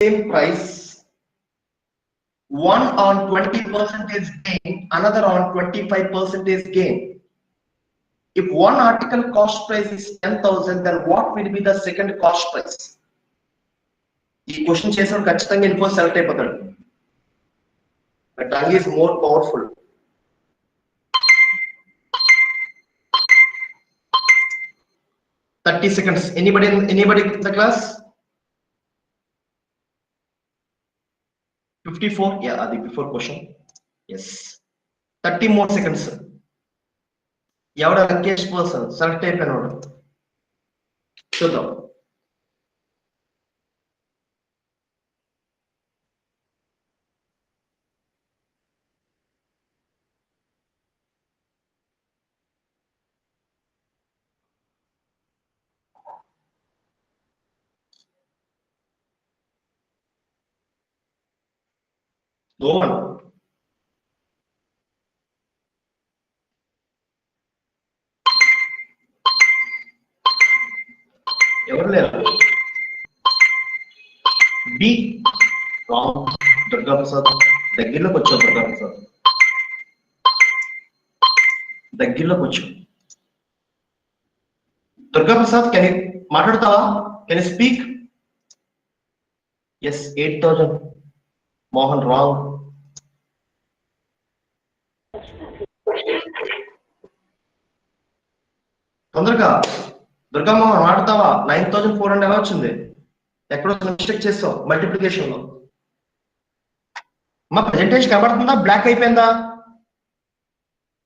same price, one on 20% gain, another on 25% gain. If one article cost price is 10,000, then what will be the second cost price? ఈ question చేసిన ఖచ్చితంగా info select అయిపోతాడు. But tongue is more powerful. $30. Anybody in the class? 54. Yeah, the before question. Yes. 30 more seconds. ఎవడ Lankesh person select అయిపోయినాడు చూద్దాం. Roman. ఎవరు లేరు. B wrong. Durga Prasad దగ్గరలోకి వచ్చావు. దుర్గా ప్రసాద్ దగ్గరలోకి వచ్చావు. దుర్గా ప్రసాద్ కెన్ మాట్లాడతావా? Can speak? Yes 8,000. Mohan wrong. తొందరగా దుర్గా మోహన్ మాట్లాడతావా? 9,400 ఎలా వచ్చింది? ఎక్కడో మిస్టేక్ చేస్తావు మల్టిప్లికేషన్ లో. మా ప్రెజెంటేషన్ కనబడుతుందా? బ్లాక్ అయిపోయిందా?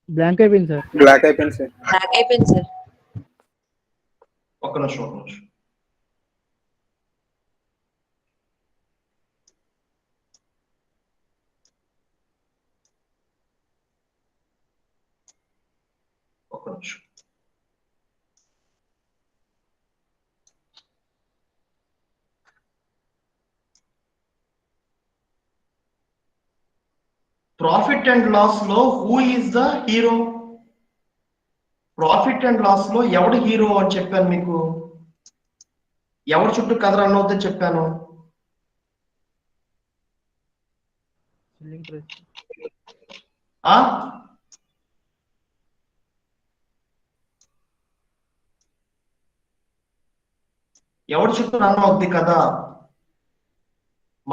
బ్లాంక్ అయిపోయింది సార్. బ్లాక్ అయిపోయింది సార్. బ్లాక్ అయిపోయింది సార్. ఒక్క నిమిషం. ప్రాఫిట్ అండ్ లాస్ లో who is the hero? Profit and loss లో ఎవడు హీరో అని చెప్పాను మీకు. ఎవరి చుట్టూ కథ రన్ అవుతుందని చెప్పాను. ఎవరి చుట్టూ రన్ అవుద్ది కదా?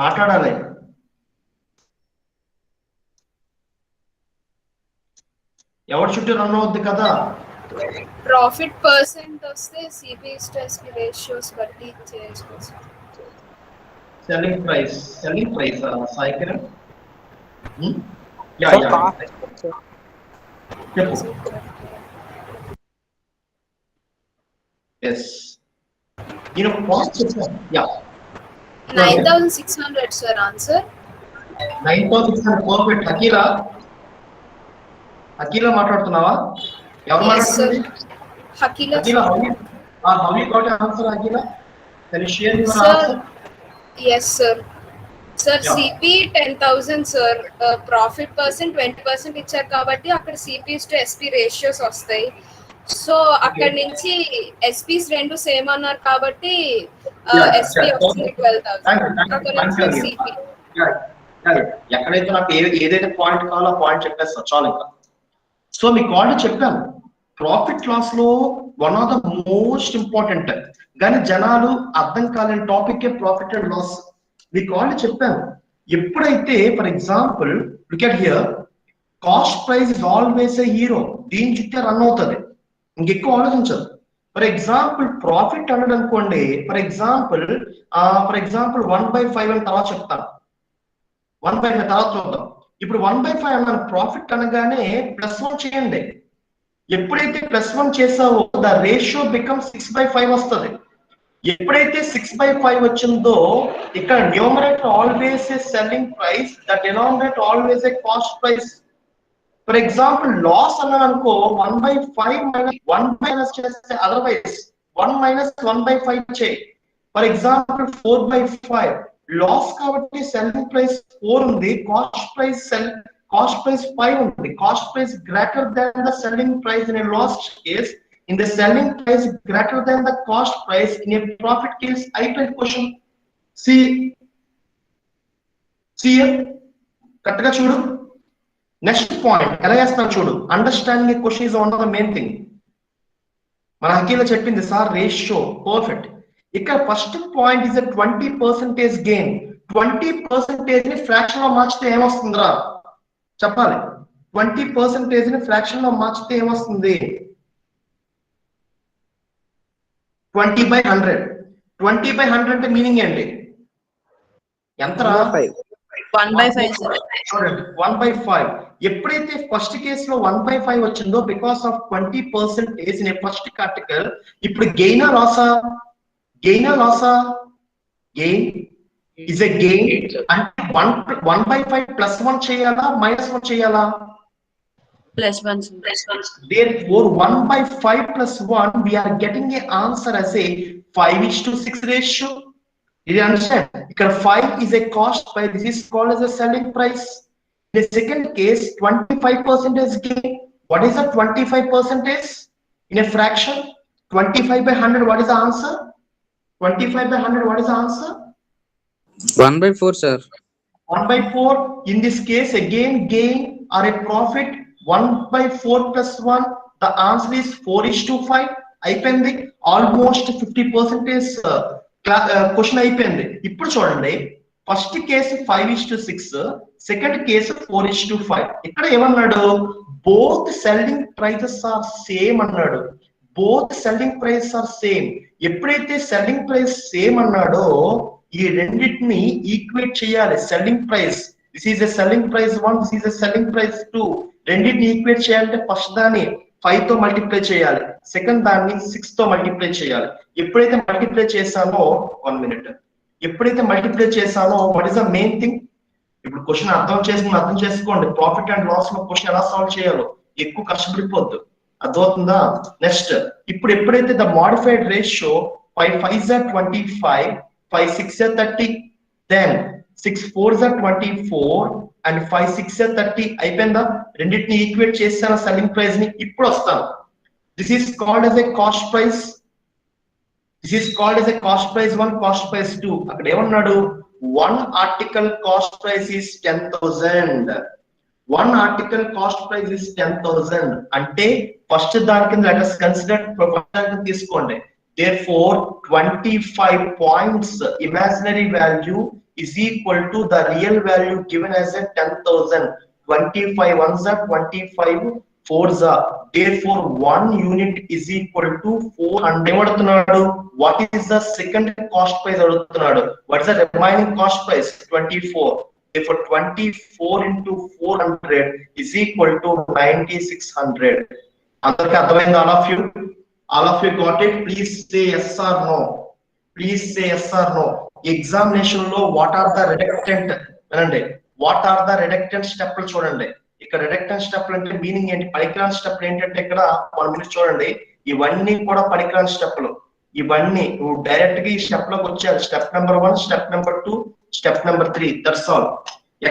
మాట్లాడాలి. ఎవరి చుట్టూ రన్ అవుద్ది కదా? ప్రాఫిట్ పర్సెంట్ వస్తే సిపిఎస్కి రేషియోస్ బట్టి చేసుకోవచ్చు. Selling price Saikiran. ఎస్ నేను కాస్ట్ చెప్పాను. 9,600 సార్ ఆన్సర్. 9,600 పర్ఫెక్ట్. అఖిల మాట్లాడుతున్నావా? ఎవరు మాట్లాడుతుంది? అఖిల. How you got an answer, Akhila? Can you share your answer? Yes sir. Sir, CP 10,000 sir. Profit percent 20% ఇచ్చారు కాబట్టి అక్కడ CPs to SP రేషియోస్ వస్తాయి. సో అక్కడ నుంచి SPs రెండు సేమ్ అన్నారు కాబట్టి SP వస్తుంది 12,000. అక్కడ నుంచి CP. ఎక్కడైతే నాకు ఏదైతే పాయింట్ కావాలో ఆ పాయింట్ చెప్పేస్తా చాలు ఇంకా. సో మీకు ఆల్రెడీ చెప్పాను ప్రాఫిట్ లాస్ లో one of the most important, కానీ జనాలు అర్థం కాలేని టాపిక్ ప్రాఫిట్ అండ్ లాస్. మీకు ఆల్రెడీ చెప్పాను. ఎప్పుడైతే for example look at here, cost price is always a hero. దీని చుట్టే రన్ అవుతుంది, ఇంకెక్కువ ఆలోచించదు. ఫర్ ఎగ్జాంపుల్ ప్రాఫిట్ అన్నది అనుకోండి, ఫర్ ఎగ్జాంపుల్ 1/5 అని తర్వాత చెప్తాను. 1/5 తర్వాత చూద్దాం. ఇప్పుడు 1/5 అన్నాను. ప్రాఫిట్ అనగానే +1 చేయండి. ఎప్పుడైతే +1 చేసావో ద రేషియో బికమ్ 6/5 వస్తుంది. ఎప్పుడైతే 6/5 వచ్చిందో ఇక్కడ numerator always a selling price, the denominator always a cost price. For example loss అన్నాను అనుకో, 1/5 1 చేస్తే అదర్వైజ్ 1 - 1/5 చేయి. ఫర్ ఎగ్జాంపుల్ 4/5 లాస్ కాబట్టి సెల్లింగ్ ప్రైస్ 4 ఉంది, కాస్ట్ ప్రైస్ 5 ఉంది. Cost price greater than the selling price in a loss case. In the selling price greater than the cost price in a profit case, I type question. See, CL correct గా చూడు. Next point ఎలా చేస్తాను చూడు. Understanding question is one of the main thing. మన హకీలో చెప్పింది sir ratio perfect. ఇక్కడ first point is 20% gain. 20% ని fraction లో మార్చితే ఏమొస్తుందిరా చెప్పాలి. 20% ని ఫ్రాక్షన్ లో మార్చితే ఏమొస్తుంది? 20/100. 20/100 అంటే మీనింగ్ ఏంటి? ఎంతరా? 1/5 చూడండి 1/5. ఎప్పుడైతే ఫస్ట్ కేసులో 1/5 వచ్చిందో because of 20% in first article, ఇప్పుడు గెయినా లాసా? గెయినా లాసా? Gain is a gain. అంటే 1/5 +1 చేయాలా -1 చేయాలా? +1. Therefore 1/5 + 1 we are getting a answer as a 5:6 ratio. Did you understand? Because 5 is a cost price. This is called as a selling price. In the second case, 25% gain. What is the 25% in a fraction? 25/100. What is the answer? 25/100. What is the answer? 1/4, sir. 1/4. In this case, again gain or a profit. 1/4 + 1. The answer is 4:5. అయిపోయింది. Almost 50% question అయిపోయింది. ఇప్పుడు చూడండి, first case 5:6, second case 4:5. ఇక్కడ ఏమన్నాడు? Both selling prices are same అన్నాడు. Both selling prices are same. ఎప్పుడైతే selling price same అన్నాడో ఈ రెండింటిని ఈక్వేట్ చేయాలి. Selling price, this is a selling price 1, this is a selling price 2. రెండింటిని ఈక్వేట్ చేయాలంటే ఫస్ట్ దాన్ని 5 తో మల్టిప్లై చేయాలి, సెకండ్ దాన్ని 6 తో మల్టిప్లై చేయాలి. ఎప్పుడైతే మల్టిప్లై చేసామో 1 మినిట్, ఎప్పుడైతే మల్టిప్లై చేసామో what is the main thing? ఇప్పుడు క్వశ్చన్ అర్థం చేసుకోండి. ప్రాఫిట్ అండ్ లాస్ లో క్వశ్చన్ ఎలా సాల్వ్ చేయాలో ఎక్కువ కష్టపడిపోద్దు. అర్థమవుతుందా? నెక్స్ట్, ఇప్పుడు ఎప్పుడైతే the modified ratio 5 5s are 25, 5 6s are 30, then 6 4s are 24 and 5 6s are 30. అయిపోయిందా? రెండింటిని ఈక్వేట్ చేస్తాను సెల్లింగ్ ప్రైస్ ని. ఇప్పుడు వస్తాను. This is called as a cost price. This is called as a cost price 1, cost price 2. అక్కడ ఏమన్నాడు? 1 article cost price is 10,000. 1 article cost price is 10,000. అంటే first దాని కింద లెట్ us consider తీసుకోండి. Therefore 25 points imaginary value is equal to the real value given as a 10,000. 25 ones are 25 fours are. Therefore 1 unit is equal to 400. What is the second cost price? What is the remaining cost price? 24. Therefore 24 into 400 is equal to 9,600. అందరికీ అర్థమైంది? All of you got it? Please say yes or no. Please say yes or no. Examination లో what are the reductant అనండి. What are the reductant స్టెప్లు చూడండి. ఇక్కడ reductant స్టెప్లు అంటే meaning ఏంటి? పనికిరాని స్టెప్లు ఏంటంటే ఇక్కడ 1 minute చూడండి. ఇవన్నీ కూడా పనికిరాని స్టెప్లు. ఇవన్నీ నువ్వు డైరెక్ట్ గా ఈ స్టెప్ లోకి వచ్చారు. Step number 1, step number 2, step number 3. That's all.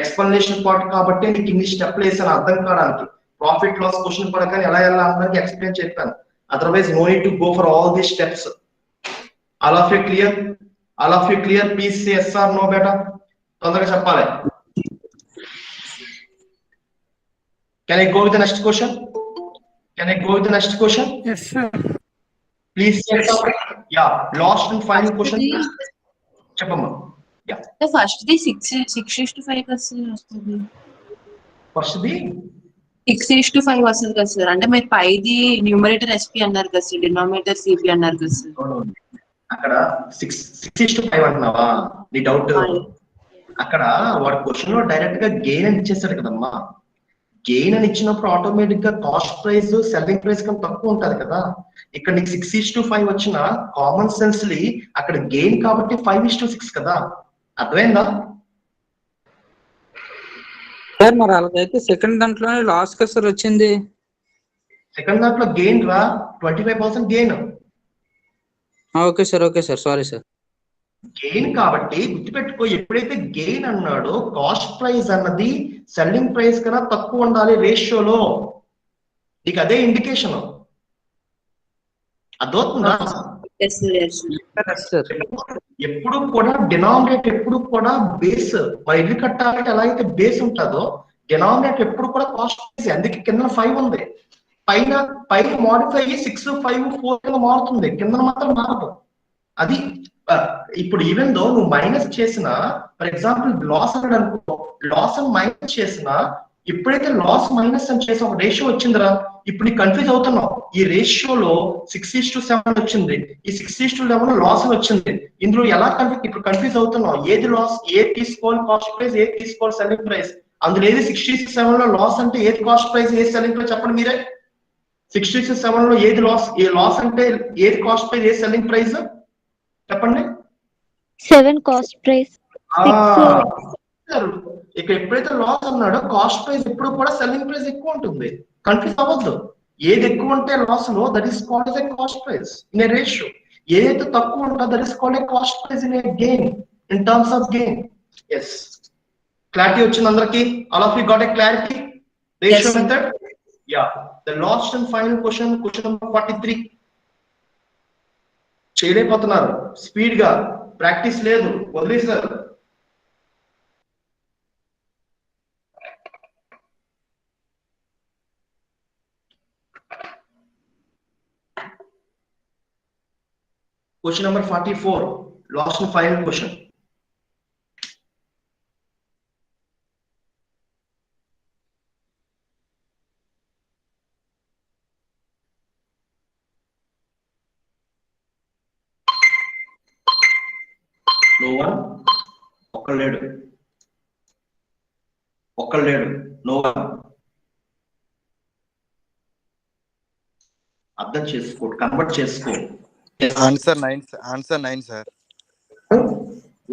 Explanation part కాబట్టి నీకు ఇన్ని స్టెప్లు వేసాను అర్థం కావడానికి. ప్రాఫిట్ లాస్ క్వశ్చన్ పడగానే ఎలా అందరికి ఎక్స్ప్లెయిన్ చెప్పాను. Otherwise, no need to go for all these steps. All of you clear? All of you clear? Please say yes or no, beta. తొందరగా చెప్పాలి. Can I go with the next question? Can I go with the next question? Yes, sir. Please say yes. Yeah. Last and final question. చెప్పమ్మా. Yeah. First the 6:5 వస్తుంది. First the 6:5 వస్తుంది కదా sir. అంటే మీరు పైది numerator SP అన్నారు కదా sir, denominator CP అన్నారు కదా సార్. అక్కడ 6:5 అంటున్నావా? నీ డౌట్ అక్కడ వాడు క్వశ్చన్ లో డైరెక్ట్ గా గెయిన్ అని ఇచ్చేస్తాడు కదమ్మా. గెయిన్ అని ఇచ్చినప్పుడు ఆటోమేటిక్ గా కాస్ట్ ప్రైస్ సెల్లింగ్ ప్రైస్ కన్నా తక్కువ ఉంటది కదా. ఇక్కడ నీకు 6:5 వచ్చిన కామన్ సెన్స్లీ అక్కడ గెయిన్ కాబట్టి 5:6 కదా. అర్థమైందా? సార్ మరి అలాగైతే సెకండ్ దాంట్లోనే లాస్ కదా సార్ వచ్చింది. సెకండ్ దాంట్లో గెయిన్ రా 25% gain. Okay sir sorry sir. Gain కాబట్టి గుర్తుపెట్టుకో, ఎప్పుడైతే గెయిన్ అన్నాడో కాస్ట్ ప్రైస్ అన్నది సెల్లింగ్ ప్రైస్ కన్నా తక్కువ ఉండాలి రేషియోలో. నీకు అదే ఇండికేషన్. అర్థమవుతుందా? ఎస్ సార్ ఎప్పుడు కూడా డినామినేటర్ ఎప్పుడు కూడా బేస్ మన ఇల్లు కట్టాలంటే ఎలా అయితే బేస్ ఉంటుందో డినామినేటర్ ఎప్పుడు కూడా కాస్ట్ ప్రైస్. అందుకే కింద 5 ఉంది, పైన మోడిఫై 6, 5, 4 కింద మారుతుంది, కింద మాత్రం మారదు. అది ఇప్పుడు ఈవెన్ దో నువ్వు మైనస్ చేసిన, ఫర్ ఎగ్జాంపుల్ లాస్ అన్నాడు అనుకో, లాస్ అని మైనస్ చేసిన, ఎప్పుడైతే లాస్ మైనస్ అని చేసి ఒక రేషియో వచ్చిందిరా, ఇప్పుడు నీకు కన్ఫ్యూజ్ అవుతున్నావు. ఈ రేషియోలో 6:7 వచ్చింది, ఈ 6:11 లాస్ అని వచ్చింది. ఇందులో ఎలా ఇప్పుడు కన్ఫ్యూజ్ అవుతున్నావు, ఏది లాస్, ఏది తీసుకోవాలి కాస్ట్ ప్రైస్, ఏది తీసుకోవాలి సెల్లింగ్ ప్రైస్. అందులో ఏది 6:7 లో లాస్ అంటే ఏది కాస్ట్ ప్రైస్, ఏది సెల్లింగ్ ప్రైస్ చెప్పండి మీరే. 6:7 లో ఏది లాస్, ఏ లాస్ అంటే ఏది కాస్ట్ ప్రైస్, ఏది సెల్లింగ్ ప్రైస్ చెప్పండి. 7 కాస్ట్ ప్రైస్, 6 ఇక్కడ ఎప్పుడైతే లాస్ అన్నాడో కాస్ట్ ప్రైస్ ఎప్పుడు కూడా సెల్లింగ్ ప్రైస్ ఎక్కువ ఉంటుంది. కన్ఫ్యూజ్ అవ్వద్దు, ఏది ఎక్కువ ఉంటే లాస్ లో that is called as a cost price in a ratio, ఏదైతే తక్కువ ఉంటుందో that is called a cost price in a gain, in terms of gain. Yes, clarity వచ్చింది అందరికి? All of you got a clarity ratio method? Yeah. The last and final question number 43. చేయలేకపోతున్నారు, speed గా practice లేదు, వదిలేసారు. Question number 44, last and final question. No one? ఒక్కలేడు, no one. అర్థం చేసుకో, convert చేసుకో. Answer 9 sir.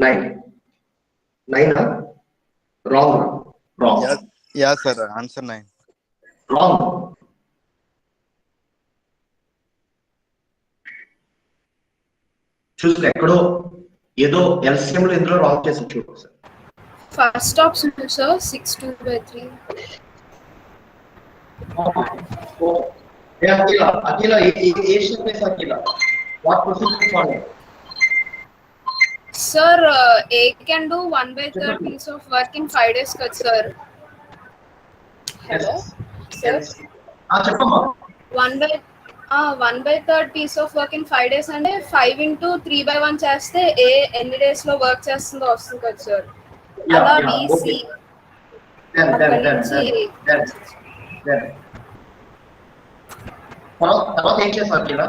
9 wrong. Yeah sir, answer 9 wrong. చూస్తే ఎక్కడో ఏదో ఎల్సిఎం లో ఇందులో రాంగ్ చేసి చూడు sir. First option sir 6/2/3. Akhila A step is Akhila? What procedure follow? Sir, A can do 1/3 piece of work in 5 days, sir. Hello, sir. చెప్పమ్మా. 1/3 piece of work in 5 days అంటే 5 into 3/1 చేస్తే A ఎన్ని days లో work చేస్తుందో వస్తుంది కదా sir. అలా BC Then. తర్వాత ఏం చేస్తారు అఖిల?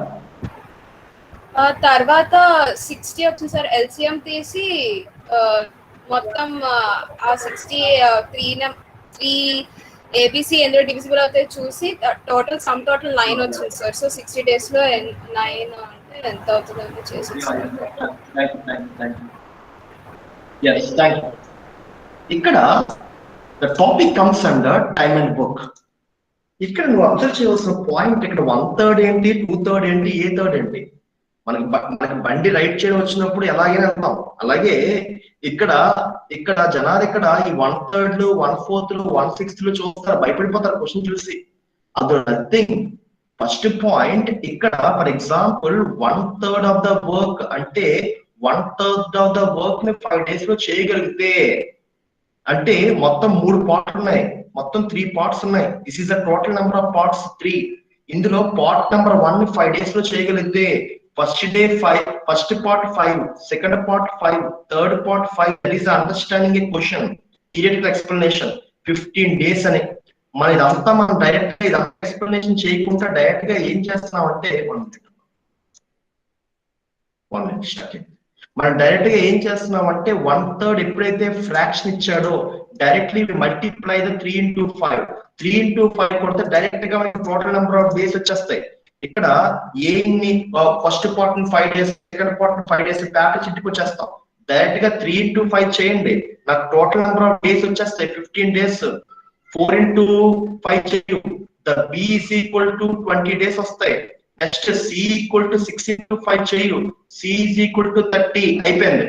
తర్వాత 60 వచ్చింది సార్, ఎల్సిఎం తీసి మొత్తం ఆ 60 3 ఏబిసి ఎందులో డివిజిబుల్ అవుతాయి చూసి టోటల్ 9 వచ్చింది సార్. సో 60 డేస్ లో 9 అంటే ఎంత అవుతుంది అంటే చేసి ఇక్కడ the topic comes under time and book. ఇక్కడ నువ్వు అబ్జర్వ్ చేయవలసిన పాయింట్, ఇక్కడ 1/3 ఏంటి, 2/3 ఏంటి, ఏ థర్డ్ ఏంటి? మనకి బండి రైడ్ చేయడం వచ్చినప్పుడు ఎలాగైనా వెళ్తాం, అలాగే ఇక్కడ జనాలు ఇక్కడ ఈ 1/3, 1/4, 1/6 చూస్తారు, భయపడిపోతారు క్వశ్చన్ చూసి. అది నథింగ్. ఫస్ట్ పాయింట్ ఇక్కడ for example 1/3 of the work అంటే 1/3 ఆఫ్ ద వర్క్ ని 5 days లో చేయగలిగితే, అంటే మొత్తం 3 పార్ట్స్ ఉన్నాయి, మొత్తం 3 పార్ట్స్ ఉన్నాయి. This is the total number of parts 3. ఇందులో పార్ట్ నెంబర్ 1 ని 5 days లో చేయగలిగితే first day 5, first part 5, second part 5, third part 5. That is understanding A question, theoretical explanation 15 days అని. ఇదంతా మనం డైరెక్ట్ గా ఇదంతా ఎక్స్ప్లెనేషన్ చేయకుండా డైరెక్ట్ గా ఏం చేస్తున్నాం అంటే మనం డైరెక్ట్ గా ఏం చేస్తున్నాం అంటే 1/3 ఎప్పుడైతే ఫ్రాక్షన్ ఇచ్చాడో directly multiply the 3 into 5. 3 into 5 కొడితే డైరెక్ట్ గా మనకి టోటల్ నెంబర్ ఆఫ్ డేస్ వచ్చేస్తాయి. ఇక్కడ ఏమి first part 5 days, second part 5 days package ఇంటికి వచ్చేస్తాం. డైరెక్ట్ గా 3 into 5 చేయండి, నాకు టోటల్ నెంబర్ ఆఫ్ డేస్ వచ్చేస్తాయి 15 days. 4 into 5 చేయు, the B is equal to 20 days వస్తాయి. Next C equal to 6 into 5 చేయు, C is equal to 30. అయిపోయింది.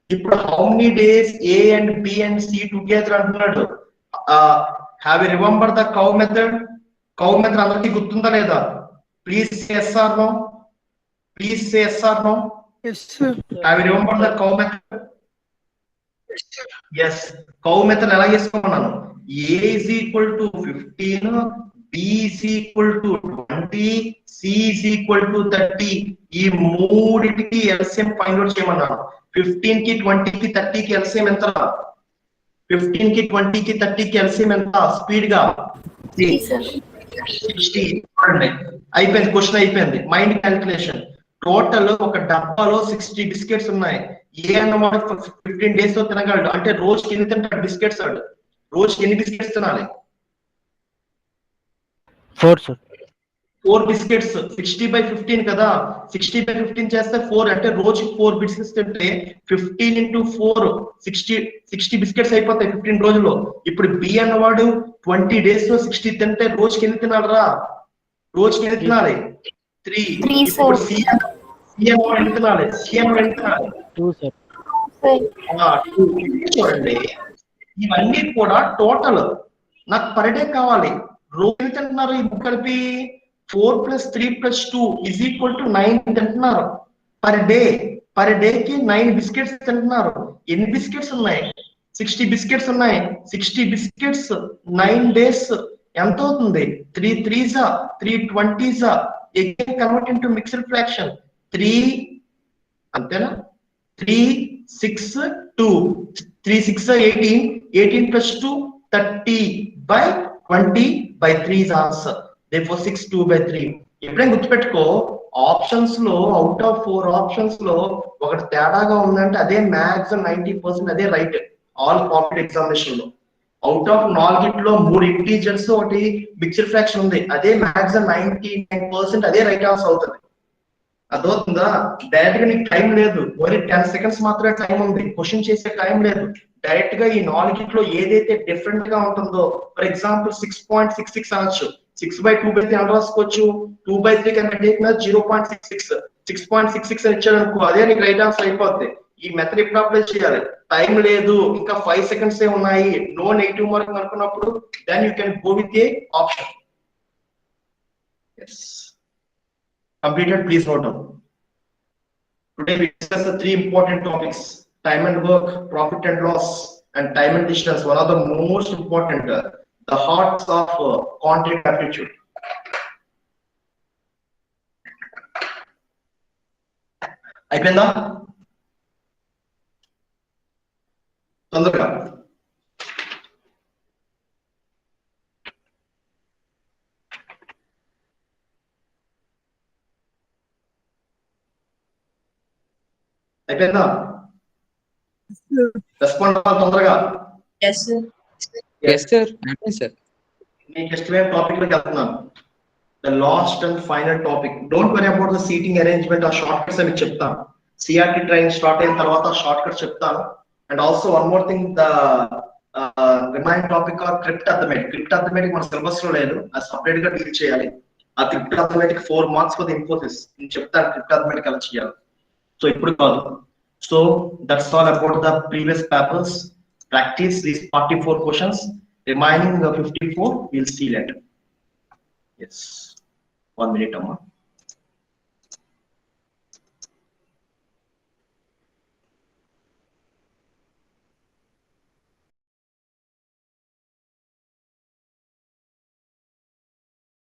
ఇప్పుడు how many days A and B and C together అంటున్నాడు. Have you remember the cow method? Cow method అందరికీ గుర్తుందా లేదా? Please yes or no. Please say yes or no. Yes, sir. Have you remembered the cow method? Yes. Cow method ఎలా చేసుకున్నాను? A is equal to 15, B is equal to 20, C is equal to 30. ఈ మూడిటికి LCM find out చేయమన్నాను. 15 కి 20 కి 30 కి LCM ఎంత? 15 కి 20 కి 30 కి LCM ఎంత? స్పీడ్ గా 60. అయిపోయింది, క్వశ్చన్ అయిపోయింది. Mind calculation. టోటల్ ఒక డబ్బాలో 60 బిస్కెట్స్ ఉన్నాయి. ఏ అన్నమాట 15 days లో తినగలడు అంటే రోజుకి ఎన్ని తింటాడు బిస్కెట్స్? రోజుకి ఎన్ని బిస్కెట్స్ తినాలి? 4, sir. 4 బిస్కెట్స్. 60/15 కదా, 60/15 చేస్తే 4 అంటే రోజుకి 4 బిస్కెట్స్ తింటే 15 into 4 60 బిస్కెట్స్ అయిపోతాయి 15 రోజుల్లో. ఇప్పుడు బి అన్నవాడు 20 days లో 60 తింటే రోజుకి ఎన్ని తినాలరా? రోజుకి ఎన్ని తినాలి? 3. ఇప్పుడు సి అన్నవాడు ఎన్ని తినాలి? సి అన్నవాడు ఎన్ని తినాలి? 2, sir. చూడండి, ఇవన్నీ కూడా టోటల్ నాకు పర్ డే కావాలి. రోజు ఎంత తింటున్నారు ఈ బుక్ కలిపి? 4 + 3 + 2 = 9 తింటున్నారు పర్ డే. పర్ డే కి 9 బిస్కెట్స్ తింటున్నారు. ఎన్ని బిస్కెట్స్ ఉన్నాయి? 60 బిస్కెట్స్ ఉన్నాయి. 60 బిస్కెట్స్ 9 days ఎంత అవుతుంది? 3 3s 3 20s. again convert into mixed fraction. 3 అంతేనా? 3 6 2 3 6 18 18 + 2 30/20/3 is answer. Therefore 6 2/3. ఎప్పుడైనా గుర్తుపెట్టుకో, ఆప్షన్స్ లో అవుట్ ఆఫ్ 4 ఆప్షన్స్ లో ఒకటి తేడాగా ఉందంటే అదే మ్యాక్సిమం 90% అదే రైట్. ఆల్ కాంపిటేటివ్ ఎగ్జామినేషన్ లో అవుట్ ఆఫ్ 4 3 ఇంటీజర్స్ ఒకటి మిక్స్డ్ ఫ్రాక్షన్ ఉంది, అదే మ్యాక్సిమం 99% అదే రైట్ ఆన్సర్ అవుతుంది. అదవుతుందా? డైరెక్ట్ గా నీకు టైం లేదు, ఓన్లీ 10 seconds మాత్రమే టైం ఉంది, క్వశ్చన్ చేసే టైం లేదు. డైరెక్ట్ గా ఈ 4 ఏదైతే డిఫరెంట్ గా ఉంటుందో, ఫర్ ఎగ్జాంపుల్ 6.66 అనొచ్చు, 6/2/3 అని రాసుకోవచ్చు. 2/3 కన్నా 0.66 6.66 అని ఇచ్చాడు అనుకో, అదే నీకు రైట్ ఆన్సర్ అయిపోద్ది. ఈ మెథడ్ ఎప్పుడు అప్లై చేయాలి? టైం లేదు, ఇంకా 5 seconds ఉన్నాయి, నో నెగిటివ్ మార్కింగ్ అనుకున్నప్పుడు then you can go with A option. Completed. Please note down. Today we discuss the 3 important topics: time and work, profit and loss, and time and distance. One of the most important, the hearts of quantitative aptitude. అయిపోయిందా? తొందరగా అయిపోయిందా? Respond అవ్వాలి తొందరగా. Yes, sir. Yes, sir. Happy, sir. నేను ఇష్టమైన topic లోకి వెళ్తున్నాను. The last and final topic. Don't worry about the seating arrangement, ఆ షార్ట్ కట్స్ అని చెప్తాను. సిఆర్టీ ట్రైన్ స్టార్ట్ అయిన తర్వాత షార్ట్ కట్స్ చెప్తాను. And also one more thing, the remaining topic are cryptarithmetic. Cryptarithmetic మన syllabus లో లేదు, అది సపరేట్ గా డీల్ చేయాలి. ఆ cryptarithmetic 4 marks for the Infosys. నేను చెప్తాను క్రిప్ట్ అథమెటిక్ ఎలా చేయాలి. సో ఇప్పుడు కాదు. So that's all about the previous papers. Practice these 44 questions. Remaining 54 we'll see later. Yes, 1 minute, Amma.